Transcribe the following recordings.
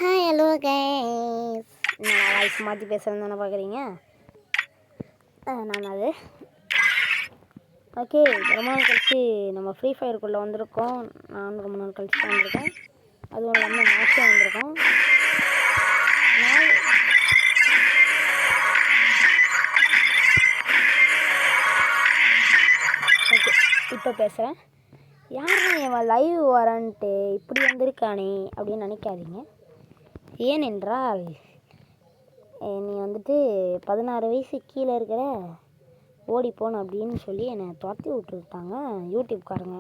Hi hello guys, நான் voice மாற்றி பேசுகிறேன்னு தானே பார்க்குறீங்க. நான் அது ஓகே. ரொம்ப நாள் கழிச்சு நம்ம ஃப்ரீ ஃபயருக்குள்ளே வந்திருக்கோம். நானும் ரொம்ப நாள் கழிச்சு வந்திருக்கேன். அதுவும் இல்லாமல் மேட்சும் வந்திருக்கோம். ஓகே, இப்போ பேசுகிறேன். யாரும் என் லைவ் வரன்ட்டு இப்படி வந்திருக்கானே அப்படின்னு நினைக்காதீங்க. ஏனென்றால் நீ வந்துட்டு 16 வயசு கீழே இருக்கிற ஓடிப்போன் அப்படின்னு சொல்லி என்னை துரத்தி விட்டுருக்காங்க யூடியூப்காரங்க.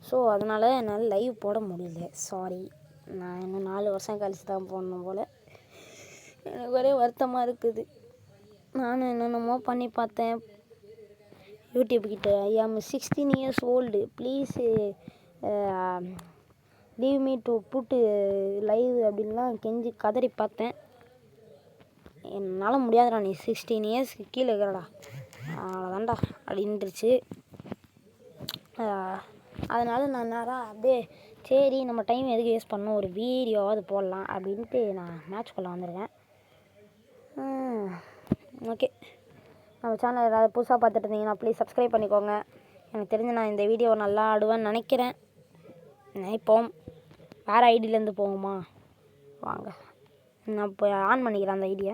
ஸோ அதனால் என்னால் லைவ் போட முடியல. சாரி, நான் இன்னும் 4 வருஷம் கழிச்சு தான் போடணும் போல். எனக்கு ஒரே வருத்தமாக இருக்குது. நானும் என்னென்னமோ பண்ணி பார்த்தேன் யூடியூப்கிட்ட. ஐ ஆம் 16 years old, please leave me to put live அப்படின்லாம் கெஞ்சி கதறி பார்த்தேன். என்னால் முடியாதுடா, நீ 16 years கீழே இருக்கிறடா, அவ்வளோதான்டா அப்படின்ட்டுருச்சு. அதனால் நான் நேராக அப்படியே சரி நம்ம டைம் எதுக்கு வேஸ்ட் பண்ணோம், ஒரு வீடியோவாவது போடலாம் அப்படின்ட்டு நான் மேட்ச்குள்ளே வந்திருக்கேன். ஓகே, நம்ம சேனல் ஏதாவது புதுசாக பார்த்துட்டு இருந்தீங்கன்னா ப்ளீஸ் சப்ஸ்கிரைப் பண்ணிக்கோங்க. எனக்கு தெரிஞ்சு நான் இந்த வீடியோ நல்லா ஆடுவேன்னு நினைப்போம். வேறு ஐடியிலேருந்து போகுமா, வாங்க நான் இப்போ ஆன் பண்ணிக்கிறேன் அந்த ஐடியை.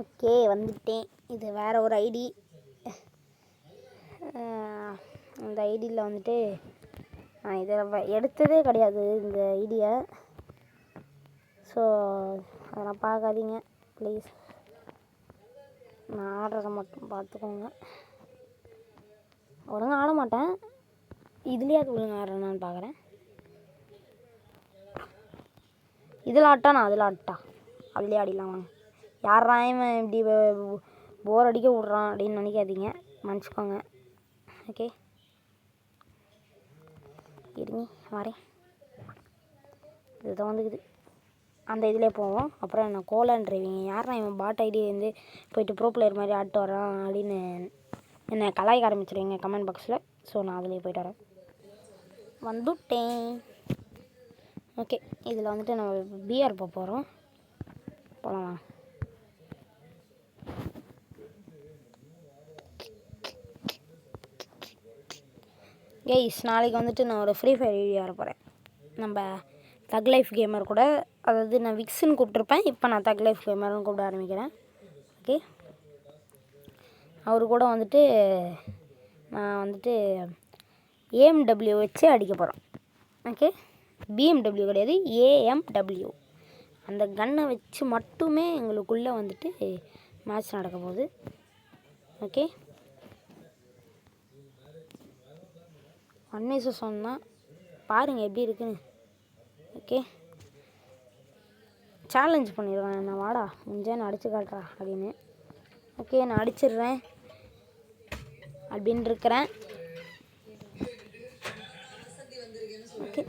ஓகே, வந்துட்டேன். இது வேறு ஒரு ஐடி. அந்த ஐடியில் வந்துட்டு நான் இதை எடுத்ததே கிடையாது இந்த ஐடியை. ஸோ அதெல்லாம் பார்க்காதீங்க ப்ளீஸ். நான் ஆடுறதை மட்டும் பார்த்துக்கோங்க. ஒழுங்காக ஆட மாட்டேன், இதுலேயே அது ஒழுங்காக ஆடுறேன்னு பார்க்குறேன். இதில் ஆட்டா நான் அதில் ஆட்டா, அதுலேயே ஆடிடலாம் வாங்க. யாரா இவன் இப்படி போர் அடிக்க விட்றான் அப்படின்னு நினைக்காதீங்க, மன்னிச்சிக்கோங்க. ஓகே, இருங்க வரேன். இதுதான் வந்துக்குது. அந்த இதிலே போவோம். அப்புறம் நான் கோலான்றிவிங்க யாரா இவன் பாட் ஐடி வந்து போயிட்டு ப்ரோ பிளேயர் மாதிரி ஆட்டு வரான் அப்படின்னு என்னை கலாய்க்க ஆரம்பிச்சிருவீங்க கமெண்ட் பாக்ஸில். ஸோ நான் அதுலேயே போய்ட்டு வரேன். வந்துட்டேன். ஓகே, இதில் வந்துட்டு நம்ம பிஆர் போகிறோம். போகலாம். கைஸ், நாளைக்கு வந்துட்டு நான் ஒரு ஃப்ரீ ஃபயர் வீடியோ வர போகிறேன். நம்ம தக் லைஃப் கேமர் கூட, அதாவது நான் விக்ஸ்ன்னு கூப்பிட்ருப்பேன், இப்போ நான் தக் லைஃப் கேமர்னு கூப்பிட ஆரம்பிக்கிறேன். ஓகே, அவர் கூட வந்துட்டு நான் வந்துட்டு ஏஎம்டபிள்யூ வச்சு அடிக்க போகிறோம். ஓகே, பிஎம்டபிள்யூ கிடையாது, ஏஎம்டபிள்யூ. அந்த கன்னை வச்சு மட்டுமே எங்களுக்குள்ளே வந்துட்டு மேட்ச் நடக்க போகுது. ஓகே, 1 vs 1 தான், பாருங்கள் எப்படி இருக்குன்னு. ஓகே, சேலஞ்ச் பண்ணிடுவேன் என்ன, வாடா முடிஞ்சா நான் அடித்து காட்டுறா அப்படின்னு. ஓகே, நான் அடிச்சிடுறேன் அப்படின்னு இருக்கிறேன். ஓகே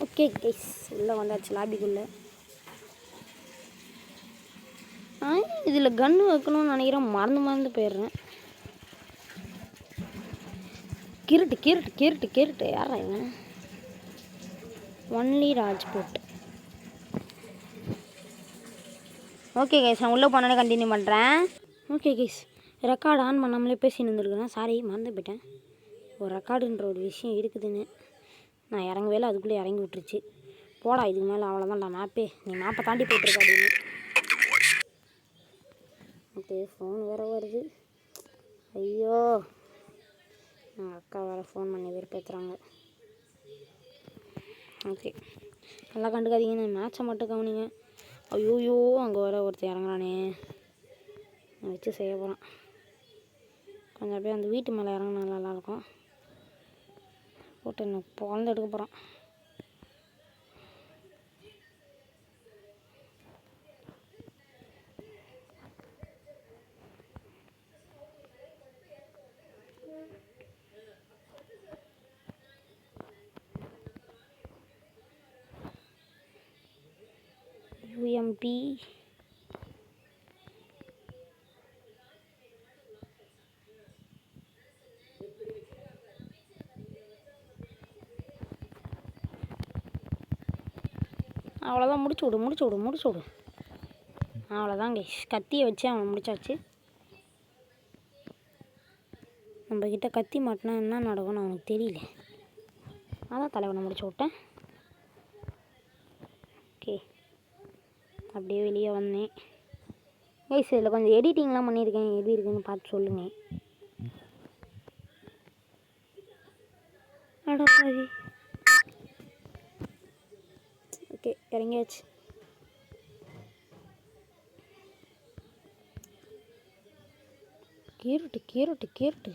ஓகே கைஸ், உள்ளே வந்தாச்சு லாபிக்குள்ளே. இதில் கன்று வைக்கணும்னு நினைக்கிறேன், மறந்து போயிடுறேன். கிருட்டு யாரா இவன்? ஒன்லி ராஜ்புட். ஓகே கைஸ், நான் உள்ளே போனாலே கண்டினியூ பண்ணுறேன். ஓகே கைஸ், ரெக்கார்டு ஆன் பண்ணாமலே பேசி நின்றுருக்குறேன். சாரி, மறந்து போயிட்டேன். ஒரு ரெக்கார்டுன்ற ஒரு விஷயம் இருக்குதுன்னு நான் இறங்கவே இல்லை, அதுக்குள்ளே இறங்கி விட்டுருச்சு. போடா, இதுக்கு மேலே அவ்வளோதான்டா மேப்பே, நீ மேப்பை தாண்டி போயிட்டுருக்க அப்படின்னு. ஓகே, ஃபோன் வேறு வருது. ஐயோ, எங்கள் அக்கா வேறு ஃபோன் பண்ணி வெறுப்பேற்றுறாங்க. ஓகே, நல்லா கண்டுக்காதீங்க, மேட்சை மட்டும் கவனிங்க. ஐயோயோ, அங்கே வர ஒருத்தர் இறங்குறானே, நான் வச்சு செய்ய போகிறேன். கொஞ்சம் அப்படியே அந்த வீட்டு மேலே இறங்கினா நல்லாயிருக்கும். போட்டு என்ன குழந்தை எடுக்க போகிறான். யூஎம்பி அவ்வளோதான், முடிச்சு விடு. அவ்வளோதான் கைஸ், கத்தியை வச்சு அவனை முடிச்சாச்சு. நம்மக்கிட்ட கத்தி மாட்டினா என்ன நடக்கும்னு அவனுக்கு தெரியல, அதான் தலைவனை முடிச்சு விட்டேன். ஓகே, அப்படியே வெளியே வந்தேன் கைஸ். இதில் கொஞ்சம் எடிட்டிங்லாம் பண்ணியிருக்கேன், எப்படி இருக்குன்னு பார்த்து சொல்லுங்கள். அடப்பாவி. ஓகே, இறங்கியாச்சு. கீரட்டு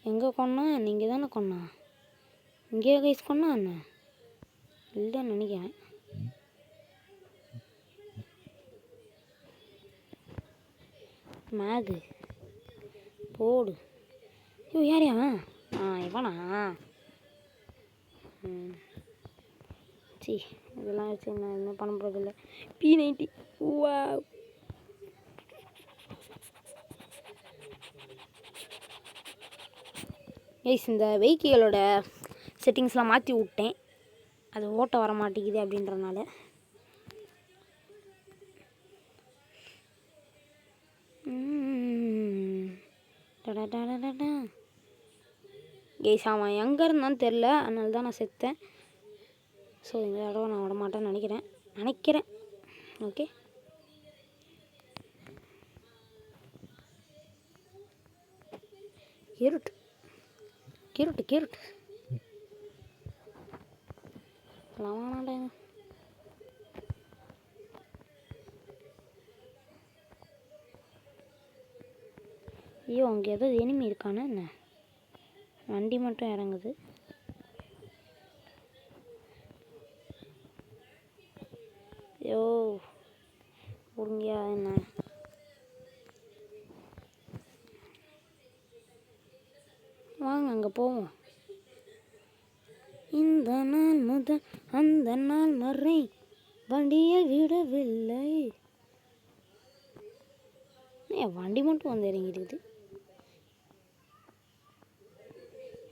எங்கே கொண்டா? நீங்கள் தானே கொண்டா? இங்கேயே கைஸ் கொண்டா என்ன? இல்லைன்னு நினைக்கிறேன். மேகு போடு. ஐயோ, யாரையா? இவனா? சி, இதெல்லாம் வச்சு நான் என்ன பண்ண போகிறதில்ல. P90. வா, கைஸ் இந்த வெஹிக்கிளோட செட்டிங்ஸ்லாம் மாற்றி விட்டேன், அது ஓட்ட வர மாட்டேங்குது அப்படின்றனால. கைஸ் அவன் எங்கே இருந்தான்னு தெரில, அதனால தான் நான் செத்தேன். ஸோ இந்த தடவை நான் விட மாட்டேன்னு நினைக்கிறேன். ஓகே, கீருட்டு வாடாங்க. ஐயோ, அங்கே ஏதோ எனிமி இருக்கானே என்ன? வண்டி மட்டும் இறங்குது. ஐயோ, ஒழுங்கியா என்ன? வாங்க அங்கே போவோம். இந்த நாள் முதல் அந்த நாள் வரை வண்டியை விடவில்லை. ஏன் வண்டி மட்டும் வந்து இறங்கிடுது?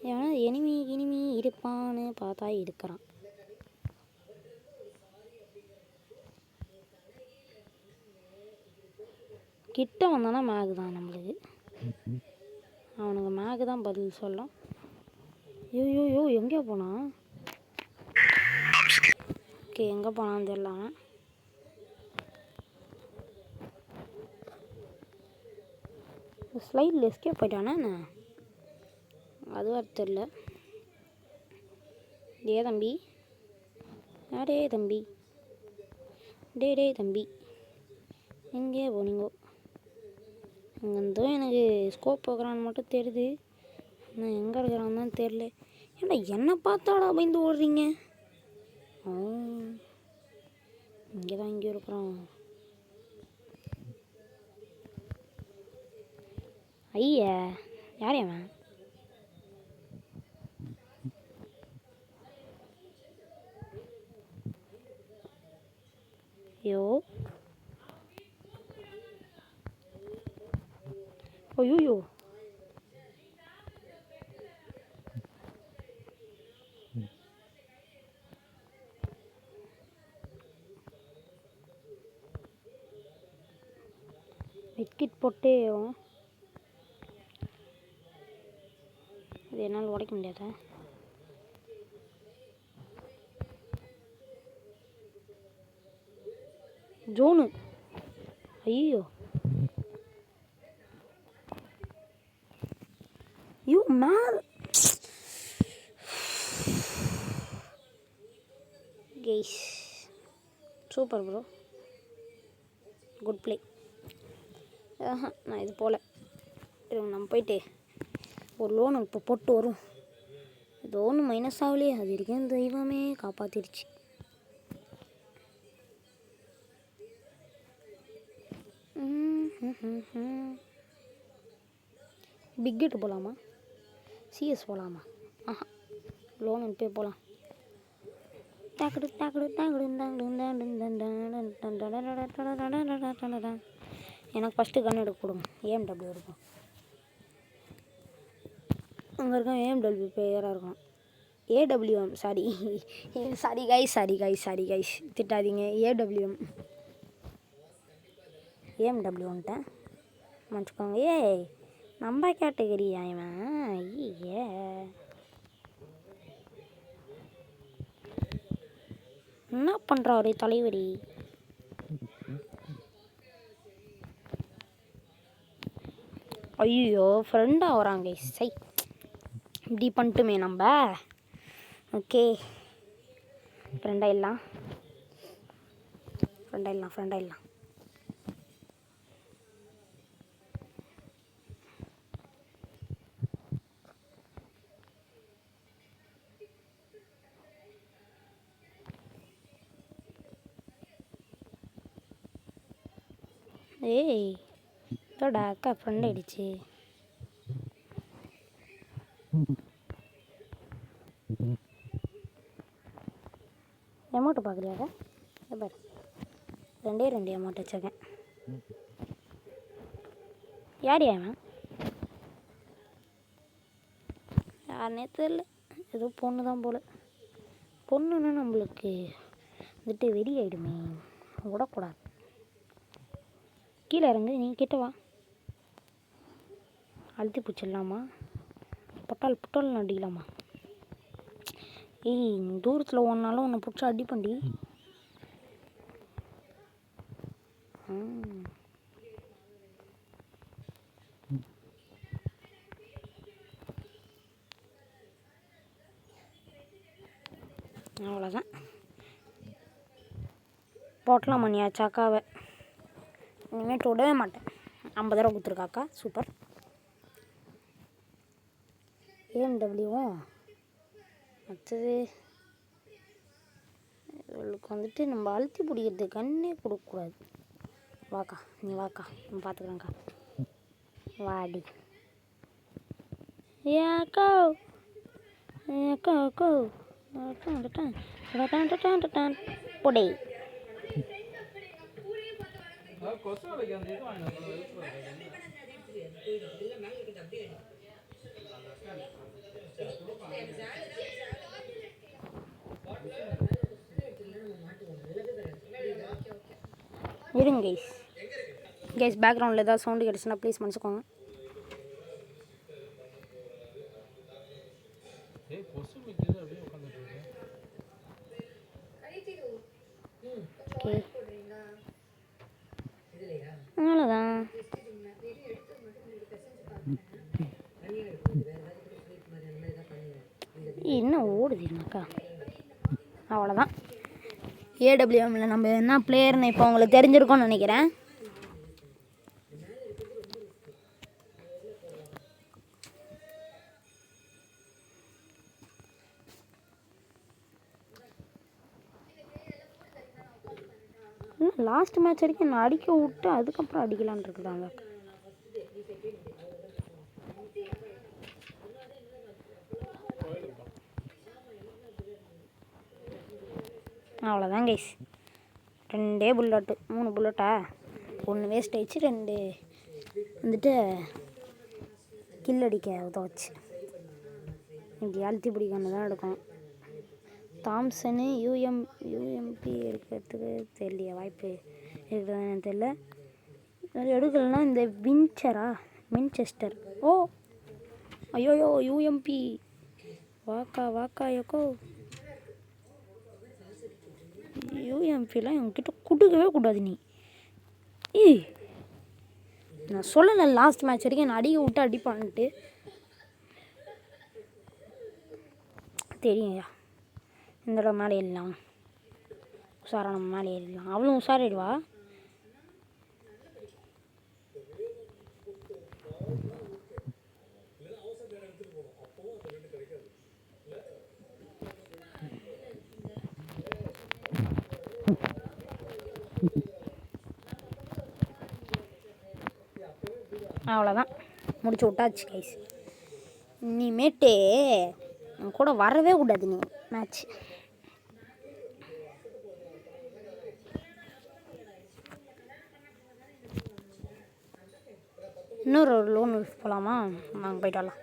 ஏன்னா இனிமே இருப்பான்னு பார்த்தா இருக்கிறான். கிட்ட வந்தானா மேகு தான் நம்மளுக்கு. அவனுக்கு மேகு தான் பதில் சொல்லும். ஐயோ, எங்கே போனான்? ஓகே, எங்கே போனான்னு தெரியல. ஸ்லைடில் எஸ்கேப் போயிட்டானா என்ன? அதுவும் தெரியல. தம்பி, டே தம்பி, எங்கே போனீங்கோ? அங்கேருந்தோ எனக்கு ஸ்கோப் வைக்கிறான்னு மட்டும் தெரியுது, ஆனால் எங்கே இருக்கிறான்னு தான் தெரில. ஏன்னா என்னை பார்த்தாடா பயந்து ஓடுறீங்க? இங்கே தான் இங்கே இருக்கிறான். ஐயா, யார் அவன்? ஐயோ, மெட்கிட் போட்டே இது என்னால் உடைக்க முடியாதா? ஜோனு, ஐயோ, மேல் guys. Super bro, good play. நான் இது போல் நம்ம போயிட்டு ஒரு லோன் இப்போ போட்டு வரும். ஏதோ ஒன்று மைனஸ் ஆகலையே, அது வரைக்கும் தெய்வமே காப்பாற்றிடுச்சு. பிக்கெட்டு போகலாமா? சிஎஸ் போகலாமா? லோன் அனுப்பி போகலாம். எனக்கு ஃபஸ்ட்டு கன் எடுக்க கொடுங்க. ஏஎம்டபிள்யூ இருக்கும். அங்கே இருக்க ஏஎம்டபிள்யூ பிளேயராக இருக்கும். ஏடபிள்யூஎம் சாரி கைஸ் திட்டாதீங்க. ஏடபிள்யூஎம் ஏஎம்டபிள்யூன்ட்டேன் மன்னிச்சுக்கோங்க. ஏய் நம்ம கேட்டகரியா இவன்? ஐயே என்ன பண்ணுறாரு தலைவரி? ஐயோ ஃப்ரெண்டாக வராங்க. சை இப்படி பண்ணிட்டுமே நம்ம. ஓகே ஃப்ரெண்டாயிடலாம். ஏய் இதோட அக்கா ஃப்ரெண்ட் ஆயிடுச்சு. அமௌண்ட்டு பார்க்குறியாக்கா? பாரு 2 அமௌண்ட் வச்சுருக்கேன். யார் அவன்? யாருனே தெரியல. ஏதோ பொண்ணு தான் போல். பொண்ணுன்னா நம்மளுக்கு வந்துட்டு வெறி ஆகிடுமே, விடக்கூடாது. கீழே இறங்கு, நீ கிட்ட வா. அழுத்தி பிடிச்சிடலாமா? புட்டால் அடிக்கலாமா? ஏய் தூரத்தில் ஒன்றாலும் உன்னை பிடிச்சி அடி பண்ணி. அவ்வளோதான் போட்டலாம் மணியாச்சு அக்காவை. இனிமேட்டு விடவே மாட்டேன். 50 ரூபா கொடுத்துருக்காக்கா. சூப்பர். ஏஎம்டபிள்யூவும் அடுத்தது இவளுக்கு வந்துட்டு நம்ம அழுத்தி பிடிக்கிறது கண்ணே கொடுக்கக்கூடாது. வாக்கா நீ வாக்கா, நான் பார்த்துக்குறேங்க்கா. வாடி ஏக்கோ பொடை. இருங்க கைஸ் பேக்ரவுண்டில் ஏதாவது சவுண்டு கிடச்சுன்னா ப்ளீஸ் மன்னிச்சுக்கோங்க. ஓகே அவ்வளோதான். என்ன ஓடுது என்னக்கா? அவ்வளோதான். ஏடபிள்யூஎம்மில் நம்ம என்ன பிளேயர்னு இப்போ உங்களுக்கு தெரிஞ்சிருக்கோன்னு நினைக்கிறேன். லாஸ்ட் மேட்ச் வரைக்கும் நான் அடிக்க விட்டு அதுக்கப்புறம் அடிக்கலான் இருக்குதாங்க. அவ்வளோதான் கைஸ். 2 புல்லட்டு 3 புல்லட்டா? 1 வேஸ்ட் ஆயிடுச்சு, 2 வந்துட்டு கில் அடிக்க உதவுச்சு. இப்படி அழுத்தி பிடிக்கணும் தான் எடுக்கணும். தாம்சனு யூஎம்பி எடுக்கிறதுக்கு தெரியலையா? வாய்ப்பு இருக்கிறதுன்னு தெரியல. எடுக்கலைன்னா இந்த வின்செஸ்டர். ஓ ஐயோயோ யூஎம்பி வாக்கா யக்கோ. யூஎம்பிலாம் என்கிட்ட கொடுக்கவே கூடாது நீ. நான் சொல்லலை லாஸ்ட் மேட்ச் வரைக்கும் நான் அடிக்க விட்டு அடிப்பான்ட்டு. தெரியும்யா இந்த இடம் மேலே ஏறலாம். உஷாரா நம்ம மேலே ஏறிடலாம். அவளும் உஷாரிடுவா. அவ்வளோதான் முடிச்சு விட்டாச்சு கைஸ். இனிமேட்டு என் கூட வரவே கூடாது நீ மேட்ச். இன்னொரு லோன் போகலாமா? நாங்கள் போய்ட்டு வரலாம்.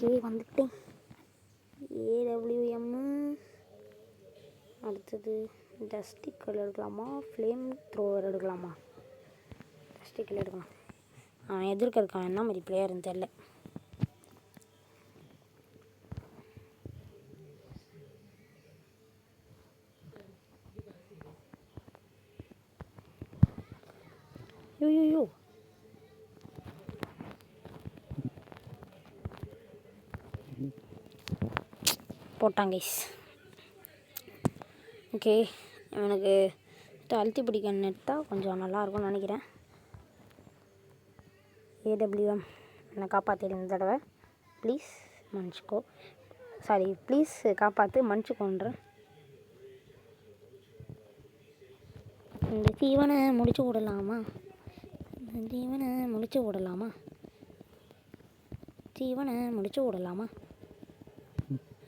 ஓகே வந்துட்டேன். AWM. அடுத்தது டஸ்டிக்கல் எடுக்கலாமா, ஃப்ளேம் த்ரோவர் எடுக்கலாமா? டஸ்டிக்கல் எடுக்கலாம். அவன் எதிர்க்க இருக்கான், என்ன மாதிரி பிளேயர்னு தெரில. யோ போட்டாங்க கைஸ். ஓகே, எனக்கு அழுத்தி பிடிக்க நெட்டாக கொஞ்சம் நல்லாயிருக்கும்னு நினைக்கிறேன். AWM என்னை காப்பாற்றிடு இந்த தடவை ப்ளீஸ். மன்னிச்சிக்கோ, சாரி ப்ளீஸ் காப்பாற்று, மன்னிச்சிக்கோன்றேன். இந்த தீவனை முடிச்சு விடலாமா?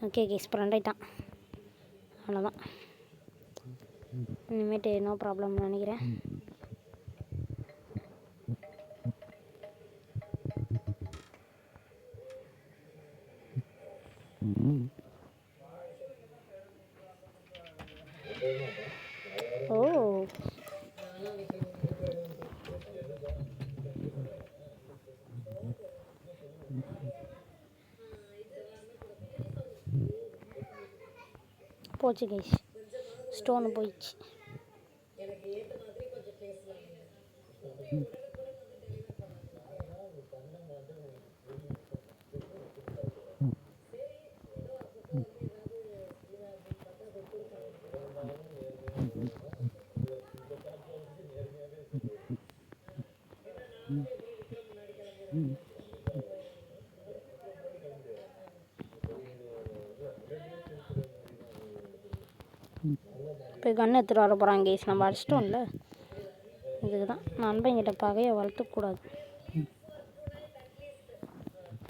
ஓகே கேஸ், ஃப்ரெண்ட் ஆகிட்டான். அவ்வளோதான், இனிமேட்டு நோ ப்ராப்ளம்னு நினைக்கிறேன். ஓ போச்சு கைஸ், ஸ்டோனு போயிடுச்சு. இப்போ கன்று எடுத்துகிட்டு வர போகிறாங்க கேஸ். நம்ம அடிச்சிட்டோம்ல, இதுக்கு தான் நண்பங்கிட்ட பகையை வளர்த்துக்கூடாது.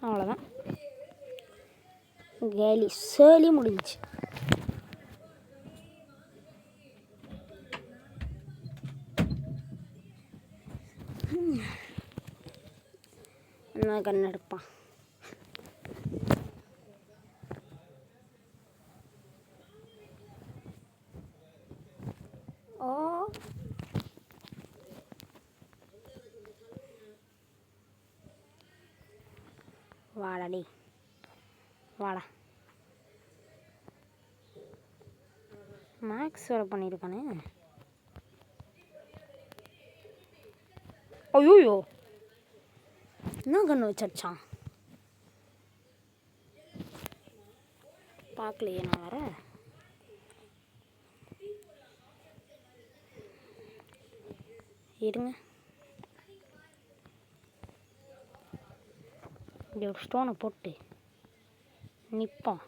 அவ்வளோதான், கேலி சேலி முடிஞ்சிச்சு. என்ன கன்று எடுப்பான்? ஓ வாடாடி வாடா. மேக்ஸ் வேறு பண்ணியிருக்கானே. ஐயோ, என்ன கன்று வச்சடிச்சான் பார்க்கலையே நான் வேற. இருங்க, இப்படி ஒரு ஸ்டோனை போட்டு நிற்பான்.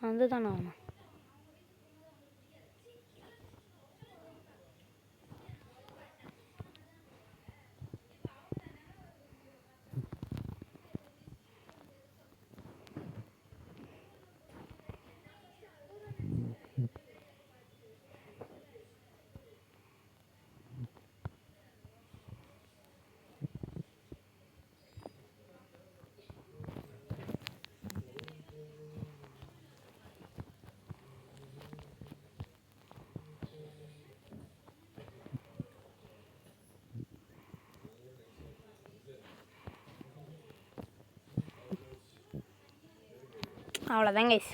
அதுதானே அவன். அவ்வளோதான் கைஸ்,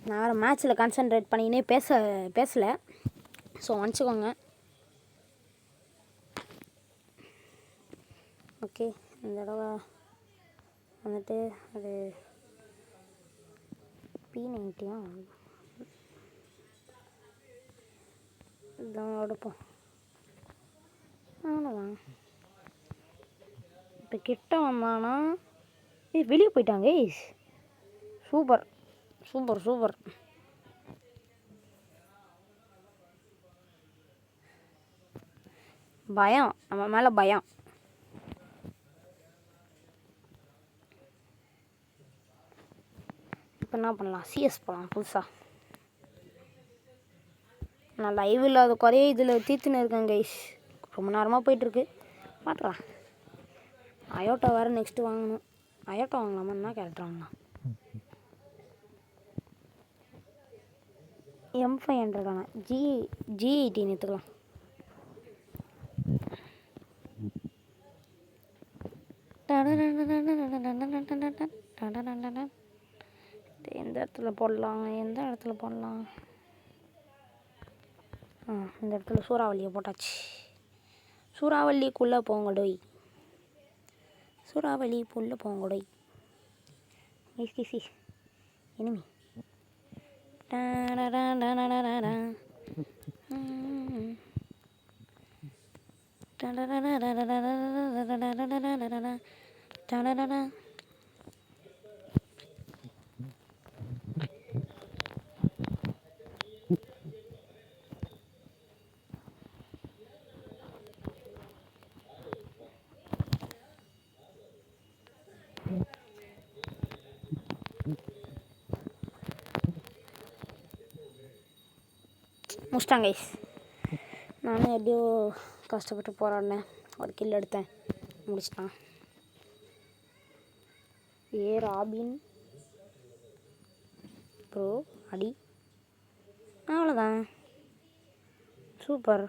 நான் வேறு மேட்ச்சில் கான்சென்ட்ரேட் பண்ணினே பேசலை, ஸோ மன்னிச்சிக்கோங்க. ஓகே, இந்த தடவை வந்துட்டு அது P90 இதான் எடுப்போம். அவ்வளோதான். இப்போ கிட்ட வந்தானா வெளியே போயிட்டாங்க. Super super super. பயம், நம்ம மேலே பயம். இப்போ என்ன பண்ணலாம்? CS போகலாம் புதுசாக. நான் லைவ் இல்லாத குறைய இதில் தீர்த்துன்னு இருக்கேன் கைஸ். ரொம்ப நேரமாக போயிட்டுருக்கு, பார்க்கலாம். அயோட்டா வேறு நெக்ஸ்ட்டு வாங்கணும். அயோட்டா வாங்கலாமா? என்ன கேரக்டர் வாங்கலாம்? M500 ஆனால் G18 எடுத்துக்கலாம். எந்த இடத்துல போடலாம்? இந்த இடத்துல சூறாவளியை போட்டாச்சு. சூறாவளிக்குள்ளே போங்கடோய். சூறாவளிக்குள்ளே போங்கடோய். இனிமே முடிச்சிட்டாங்க கைஸ். நானும் எப்படியோ கஷ்டப்பட்டு போராடினேன், ஒரு கில் எடுத்தேன், முடிச்சிட்டான். ராபின் ப்ரோ அடி, அவ்வளோதான். சூப்பர்.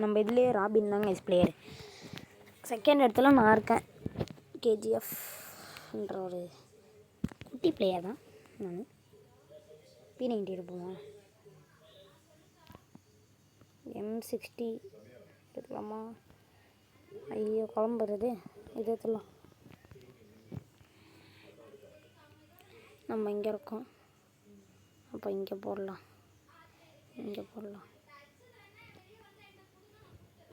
நம்ம இதுலேயே ராபின் தாங்க கைஸ் பிளேயர். செகண்ட் இடத்துல நான் இருக்கேன். KGFன்ற ஒரு குட்டி பிளேயர் தான் நான். P90 எடுப்போமா? M60 எடுக்கலாமா? ஐயோ குழம்புறது. இது எடுத்துலாம். நம்ம இங்கே இருக்கோம், அப்போ இங்கே போடலாம்.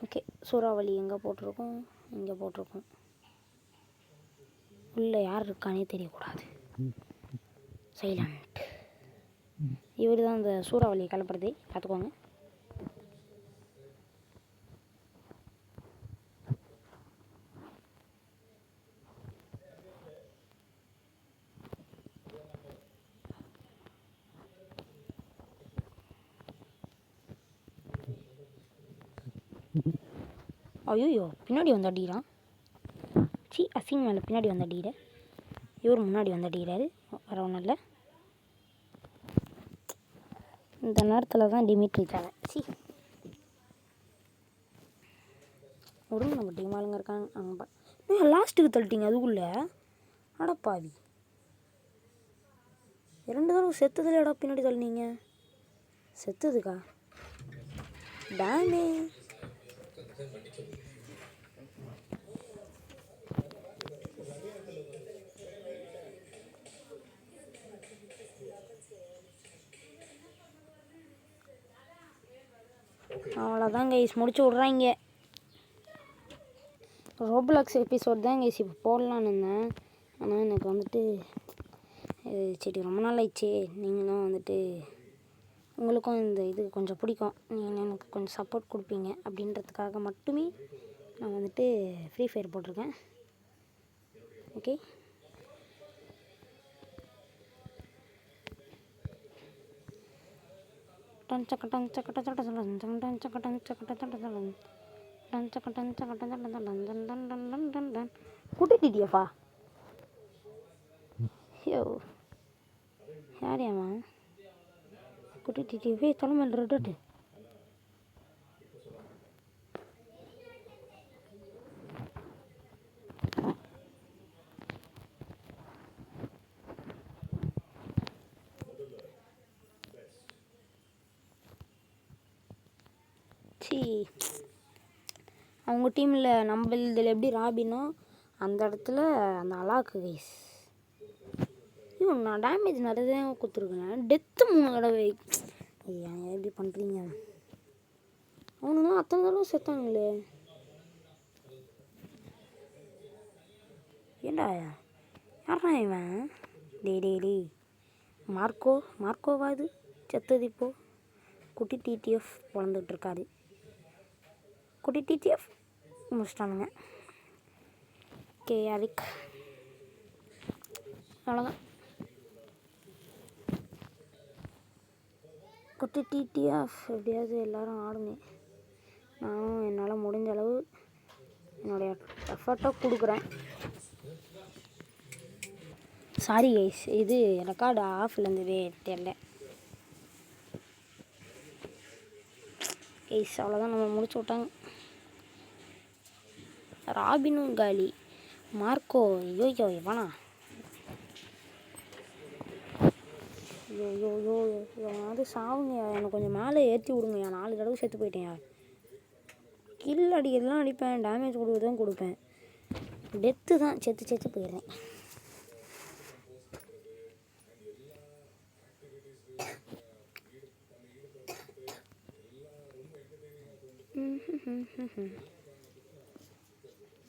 ஓகே, சூறாவளி எங்கே போட்டிருக்கோம்? இங்கே போட்டிருக்கோம். உள்ளே யார் இருக்கானே தெரியக்கூடாது. சைலண்ட். இவர் தான் இந்த சூறாவளியை கிளப்புறது, பார்த்துக்கோங்க. ஐயோ பின்னாடி வந்து அடிக்கிறான். அசிங் மேலே பின்னாடி வந்து அடிக்கிற. இவர் முன்னாடி வந்து அடிக்கிறாரு. வர ஒன்றும் இல்லை. இந்த நேரத்தில் தான் டிமிட்ரி தேவை. உடனே நம்ம டீம் ஆளுங்க இருக்காங்க. அங்கே லாஸ்ட்டுக்கு தள்ளிட்டீங்க அதுக்குள்ளே. அடப்பாவி, 2 தடவை செத்துதுல இடம் பின்னாடி தள்ளினீங்க. செத்துதுக்கா டேமே. அவ்வளோதான் கைஸ், முடிச்சு விட்றாங்க. ரோப்ளாக்ஸ் எபிசோட் தான் கைஸ் இப்போ போடலான்னு இருந்தேன். ஆனால் எனக்கு வந்துட்டு சரி ரொம்ப நாள் ஆயிடுச்சு. நீங்களும் வந்துட்டு உங்களுக்கும் இந்த இது கொஞ்சம் பிடிக்கும், நீங்கள் எனக்கு கொஞ்சம் சப்போர்ட் கொடுப்பீங்க அப்படின்றதுக்காக மட்டுமே நான் வந்துட்டு ஃப்ரீ ஃபயர் போட்டிருக்கேன். ஓகே, கூட்டிட்டியப்பா. ஐயோ யாரையாம்மா கூட்டிட்டு தலைமையில் ரெட்டு. அவங்க டீமில் நம்ம இதில் எப்படி ராபினோ அந்த இடத்துல அந்த அலாக்கு கைஸ். ஐயோ நான் டேமேஜ் நிறைய கொடுத்துருக்கேன். டெத்து 3 தடவை. ஏன் எப்படி பண்ணுறீங்க? அவனுங்க அத்தனை தடவை செத்தானுங்களே. ஏண்டா யாரா இவன்? டே மார்க்கோவா இது செத்தது? இப்போ குட்டி TTF வளர்ந்துட்டுருக்காரு. குட்டி TTF முடிச்சிட்டானுங்க. அதுக்கு அவ்வளோதான். குட்டி TTF எப்படியாவது எல்லோரும் ஆடுங்க. நானும் என்னால் முடிஞ்ச அளவு என்னுடைய எஃபர்ட்டை கொடுக்குறேன். சாரி கைஸ், இது ரெக்கார்டு ஆஃப்ல இருந்ததே தெரியல கைஸ். அவ்வளோதான், நம்ம முடிச்சு விட்டாங்க. ராபினும் காலி. மார்க்கோ ஐயோ இவனா, ஐயோ அது சாவுங்க. எனக்கு கொஞ்சம் மேலே ஏற்றி விடுங்கய்யா. 4 தடவை செத்து போயிட்டேன். கில் அடிக்கிறதுலாம் அடிப்பேன், டேமேஜ் கொடுக்குறதும் கொடுப்பேன். டெத்து தான், செத்து போயிடுறேன்.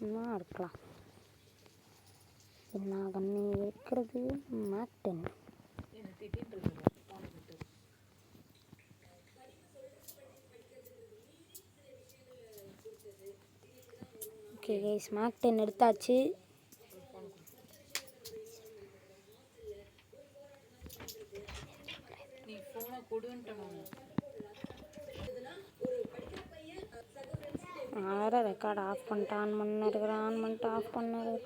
என்ன இருக்கலாம், என்ன கண்ணு இருக்கிறது. மேக்டன் ஓகே கைஸ், மேக்டன் எடுத்தாச்சு. வேறு ரெக்கார்டு ஆஃப் பண்ணிட்டு ஆன் பண்ணிட்டு ஆஃப் பண்ணாரு.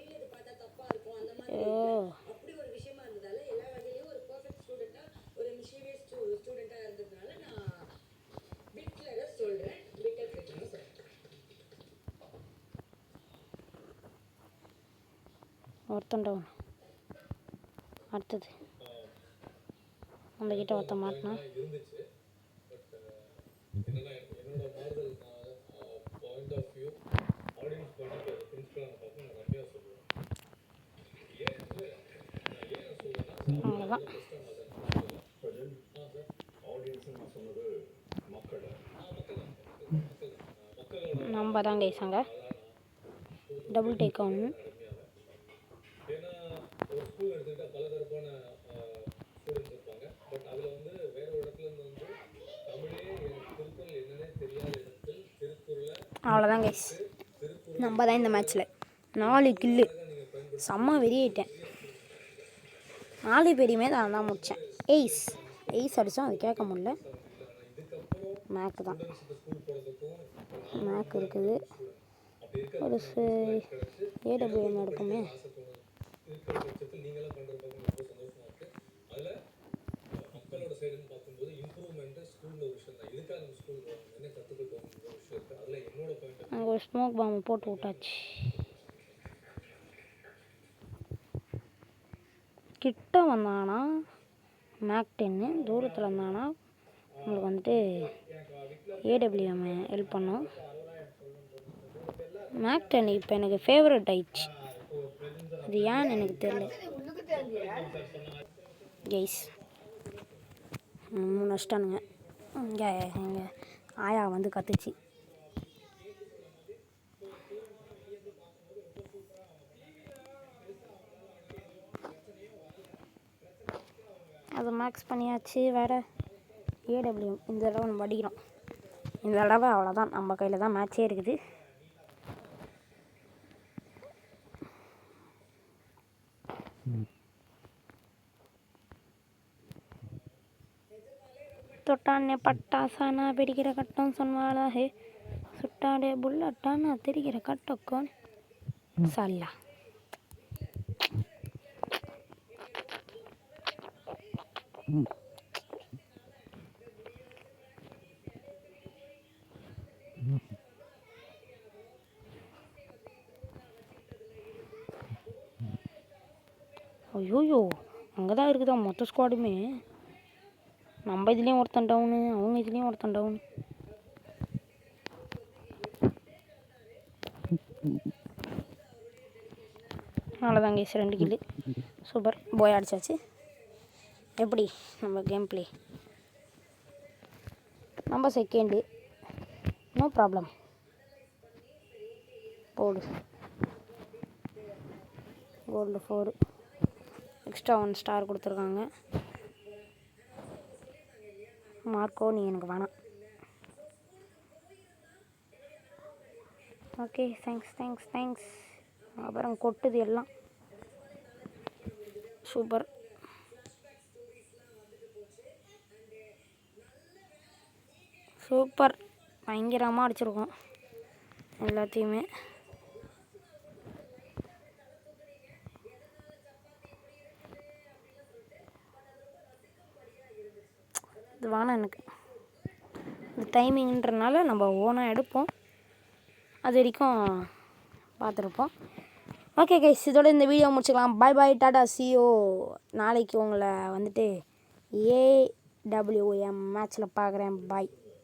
ஒருத்தன் டவுன். அடுத்தது நம்மக்கிட்ட ஒருத்தன் மாட்டினா. அவ்வளோதான், நம்ம தான் கைஸாங்க. டபுள் டேக் ஆகணும். அவ்வளோதான் கைஸ், நம்ம தான் இந்த மேட்ச்சில் 4 கில்லு. செம்ம வெறியிட்டேன். 4 பேரையுமே நான் தான் முடித்தேன். எய்ஸ் அடித்தோம், அது கேட்க முடியல. மேக்கு தான், மேக் இருக்குது. ஒரு ஏடபிள்யூஎம் எடுப்போமே. அங்கே ஒரு ஸ்மோக் பாம்பை போட்டு விட்டாச்சு. கிட்ட வந்தானா மேக் 10, தூரத்தில் வந்தானா உங்களுக்கு வந்துட்டு ஏடபிள்யூஎம் ஹெல்ப் பண்ணோம். மேக் 10 இப்போ எனக்கு ஃபேவரட் ஆயிடுச்சு. அது ஏன்னு எனக்கு தெரியல கைஸ். 3 நஷ்டானுங்க. இங்கே எங்கள் ஆயா வந்து கத்துச்சு. அது மேக்ஸ் பண்ணியாச்சு. வேறு ஏடபிள்யூஎம் இந்த தடவை நம்ம அடிக்கிறோம். இந்த தடவை அவ்வளோதான், நம்ம கையில் தான் மேட்சே இருக்குது. தொட்டானே பட்டாசானா பிடிக்கிற கட்டம் சொன்னாலா ஹே, சுட்டாடே புல்லட்டானா தெரிகிற கட்டக்கோன் சல்லா. ஐயோயோ, அங்கே தான் இருக்குதா மொத்த ஸ்குவாடுமே. நம்ம இதுலேயும் ஒருத்தன் டவுனு, அவங்க இதுலேயும் ஒருத்தன் டவுனு. அவ்வளோதாங்க கைஸ், 2 கில்லு. சூப்பர், போய் அடிச்சாச்சு. எப்படி நம்ம கேம் பிளே? நம்ம செகண்டு, நோ ப்ராப்ளம். போடு, கோல்டு 4, எக்ஸ்ட்ரா 1 ஸ்டார் கொடுத்துருக்காங்க. மார்க்கோ நீ எனக்கு வேணாம். Okay, thanks. அப்புறம் கொட்டுது எல்லாம். சூப்பர், பயங்கரமாக அடிச்சிருக்கோம் எல்லாத்தையுமே. இது வேணாம் எனக்கு. இந்த டைமிங்ன்றனால நம்ம ஓனாக எடுப்போம், அது வரைக்கும் பார்த்துருப்போம். ஓகே கைஸ், இதோட இந்த வீடியோ முடிச்சுக்கலாம். பாய் பாய், டாடா, சிஓ. நாளைக்கு உங்களை வந்துட்டு AWM மேட்ச்சில் பார்க்குறேன். பாய்.